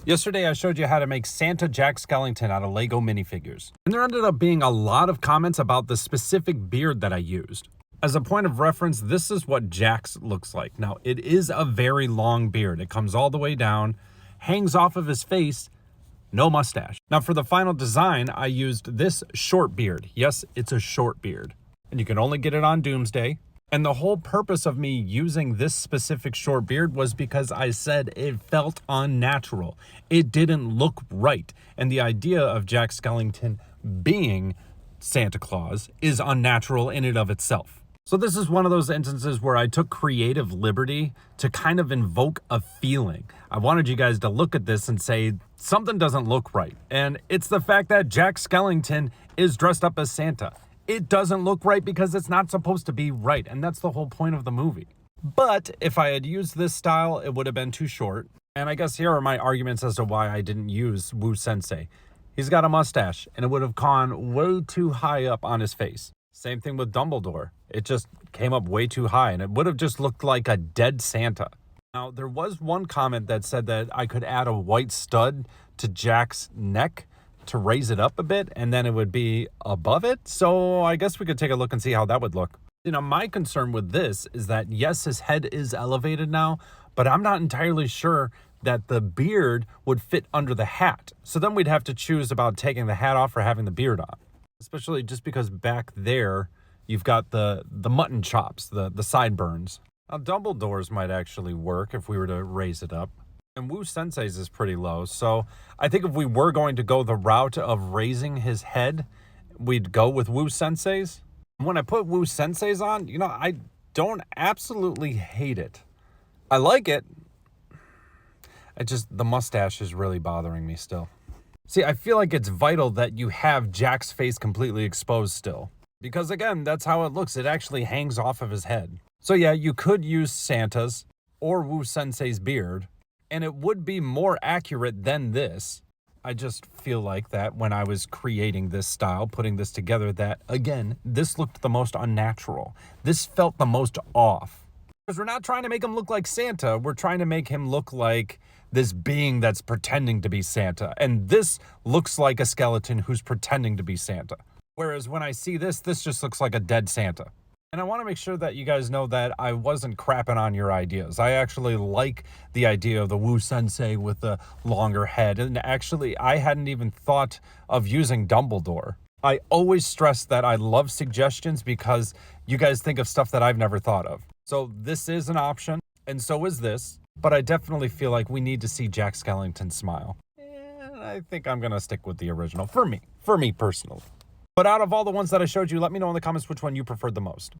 Yesterday, I showed you how to make Santa Jack Skellington out of Lego minifigures. And there ended up being a lot of comments about the specific beard that I used. As a point of reference, this is what Jack's looks like. Now, it is a very long beard. It comes all the way down, hangs off of his face, no mustache. Now, for the final design, I used this short beard. Yes, it's a short beard. And you can only get it on Doomsday. And the whole purpose of me using this specific short beard was because I said it felt unnatural. It didn't look right. And the idea of Jack Skellington being Santa Claus is unnatural in and of itself. So this is one of those instances where I took creative liberty to kind of invoke a feeling. I wanted you guys to look at this and say, something doesn't look right. And it's the fact that Jack Skellington is dressed up as Santa. It doesn't look right because it's not supposed to be right, and that's the whole point of the movie. But if I had used this style, it would have been too short. And I guess here are my arguments as to why I didn't use Wu Sensei. He's got a mustache, and it would have gone way too high up on his face. Same thing with Dumbledore. It just came up way too high, and it would have just looked like a dead Santa. Now, there was one comment that said that I could add a white stud to Jack's neck to raise it up a bit, and then it would be above it. So I guess we could take a look and see how that would look. You know, my concern with this is that, yes, his head is elevated now, but I'm not entirely sure that the beard would fit under the hat. So then we'd have to choose about taking the hat off or having the beard on, especially just because back there you've got the mutton chops, the sideburns. Now, Dumbledore's might actually work if we were to raise it up. And Wu Sensei's is pretty low, so I think if we were going to go the route of raising his head, we'd go with Wu Sensei's. When I put Wu Sensei's on, you know, I don't absolutely hate it. I like it. The mustache is really bothering me still. See, I feel like it's vital that you have Jack's face completely exposed still. Because again, that's how it looks. It actually hangs off of his head. So yeah, you could use Santa's or Wu Sensei's beard, and it would be more accurate than this. I just feel like that when I was creating this style, putting this together, that, again, this looked the most unnatural. This felt the most off. Because we're not trying to make him look like Santa. We're trying to make him look like this being that's pretending to be Santa. And this looks like a skeleton who's pretending to be Santa. Whereas when I see this just looks like a dead Santa. And I want to make sure that you guys know that I wasn't crapping on your ideas. I actually like the idea of the Wu Sensei with the longer head. And actually, I hadn't even thought of using Dumbledore. I always stress that I love suggestions because you guys think of stuff that I've never thought of. So this is an option, and so is this. But I definitely feel like we need to see Jack Skellington smile. And I think I'm going to stick with the original, for me personally. But out of all the ones that I showed you, let me know in the comments which one you preferred the most.